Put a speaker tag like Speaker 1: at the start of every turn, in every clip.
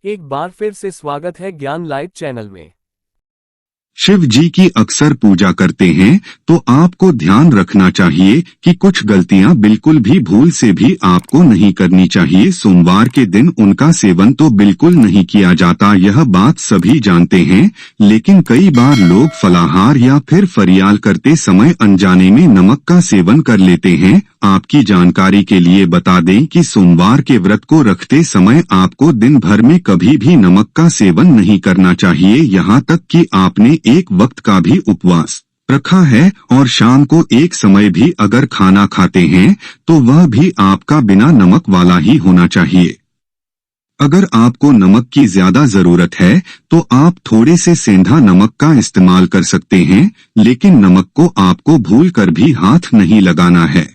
Speaker 1: एक बार फिर से स्वागत है ज्ञान लाइव चैनल में।
Speaker 2: शिव जी की अक्सर पूजा करते हैं तो आपको ध्यान रखना चाहिए कि कुछ गलतियां बिल्कुल भी भूल से भी आपको नहीं करनी चाहिए। सोमवार के दिन उनका सेवन तो बिल्कुल नहीं किया जाता, यह बात सभी जानते हैं, लेकिन कई बार लोग फलाहार या फिर फरियाल करते समय अनजाने में नमक का सेवन कर लेते हैं। आपकी जानकारी के लिए बता दें कि सोमवार के व्रत को रखते समय आपको दिन भर में कभी भी नमक का सेवन नहीं करना चाहिए, यहाँ तक कि आपने एक वक्त का भी उपवास रखा है और शाम को एक समय भी अगर खाना खाते हैं तो वह भी आपका बिना नमक वाला ही होना चाहिए। अगर आपको नमक की ज्यादा जरूरत है तो आप थोड़े से सेंधा नमक का इस्तेमाल कर सकते हैं, लेकिन नमक को आपको भूलकर भी हाथ नहीं लगाना है।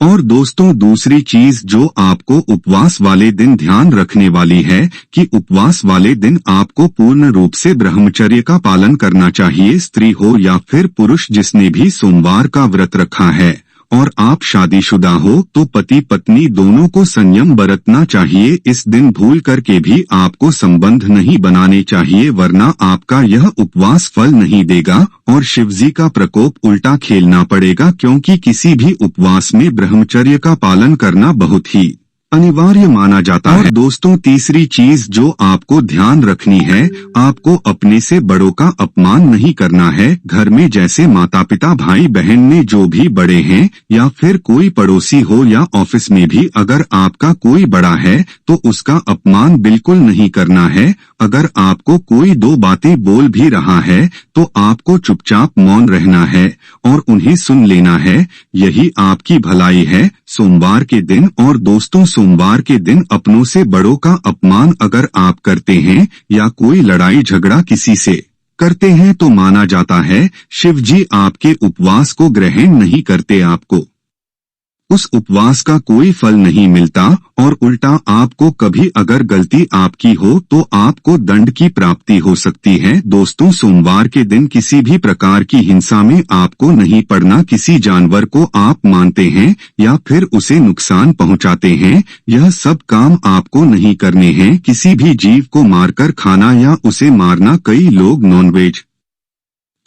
Speaker 2: और दोस्तों, दूसरी चीज जो आपको उपवास वाले दिन ध्यान रखने वाली है कि उपवास वाले दिन आपको पूर्ण रूप से ब्रह्मचर्य का पालन करना चाहिए। स्त्री हो या फिर पुरुष जिसने भी सोमवार का व्रत रखा है और आप शादीशुदा हो तो पति पत्नी दोनों को संयम बरतना चाहिए। इस दिन भूल करके भी आपको संबंध नहीं बनाने चाहिए, वरना आपका यह उपवास फल नहीं देगा और शिवजी का प्रकोप उल्टा खेलना पड़ेगा, क्योंकि किसी भी उपवास में ब्रह्मचर्य का पालन करना बहुत ही अनिवार्य माना जाता है। दोस्तों, तीसरी चीज जो आपको ध्यान रखनी है, आपको अपने से बड़ों का अपमान नहीं करना है। घर में जैसे माता पिता भाई बहन में जो भी बड़े हैं या फिर कोई पड़ोसी हो या ऑफिस में भी अगर आपका कोई बड़ा है तो उसका अपमान बिल्कुल नहीं करना है। अगर आपको कोई दो बातें बोल भी रहा है तो आपको चुपचाप मौन रहना है और उन्हें सुन लेना है, यही आपकी भलाई है। सोमवार के दिन और दोस्तों, सोमवार के दिन अपनों से बड़ों का अपमान अगर आप करते हैं या कोई लड़ाई झगड़ा किसी से करते हैं तो माना जाता है शिव जी आपके उपवास को ग्रहण नहीं करते, आपको उस उपवास का कोई फल नहीं मिलता और उल्टा आपको कभी अगर गलती आपकी हो तो आपको दंड की प्राप्ति हो सकती है। दोस्तों, सोमवार के दिन किसी भी प्रकार की हिंसा में आपको नहीं पड़ना। किसी जानवर को आप मानते हैं या फिर उसे नुकसान पहुंचाते हैं, यह सब काम आपको नहीं करने हैं। किसी भी जीव को मारकर खाना या उसे मारना, कई लोग नॉनवेज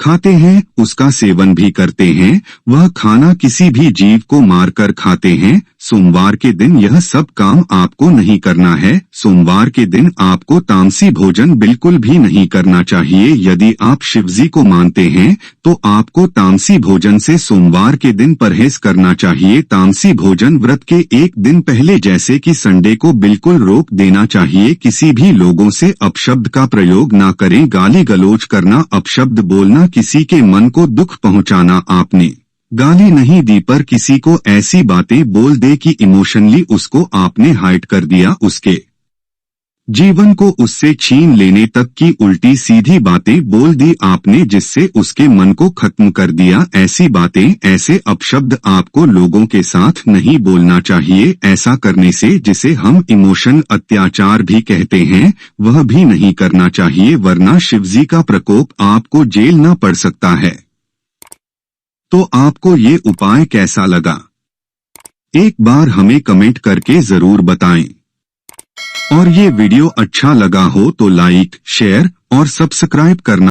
Speaker 2: खाते हैं, उसका सेवन भी करते हैं, वह खाना किसी भी जीव को मारकर खाते हैं। सोमवार के दिन यह सब काम आपको नहीं करना है। सोमवार के दिन आपको तामसी भोजन बिल्कुल भी नहीं करना चाहिए। यदि आप शिवजी को मानते हैं तो आपको तामसी भोजन से सोमवार के दिन परहेज करना चाहिए। तामसी भोजन व्रत के एक दिन पहले जैसे कि संडे को बिल्कुल रोक देना चाहिए। किसी भी लोगों से अपशब्द का प्रयोग ना करें। गाली गलौज करना, अपशब्द बोलना, किसी के मन को दुख पहुंचाना, आपने गाली नहीं दी पर किसी को ऐसी बातें बोल दे कि इमोशनली उसको आपने हाइट कर दिया, उसके जीवन को उससे छीन लेने तक की उल्टी सीधी बातें बोल दी आपने, जिससे उसके मन को खत्म कर दिया। ऐसी बातें, ऐसे अपशब्द आपको लोगों के साथ नहीं बोलना चाहिए। ऐसा करने से जिसे हम इमोशन अत्याचार भी कहते हैं, वह भी नहीं करना चाहिए, वरना शिवजी का प्रकोप आपको जेल न पड़ सकता है। तो आपको ये उपाय कैसा लगा, एक बार हमें कमेंट करके जरूर बताएं। और ये वीडियो अच्छा लगा हो तो लाइक, शेयर और सब्सक्राइब करना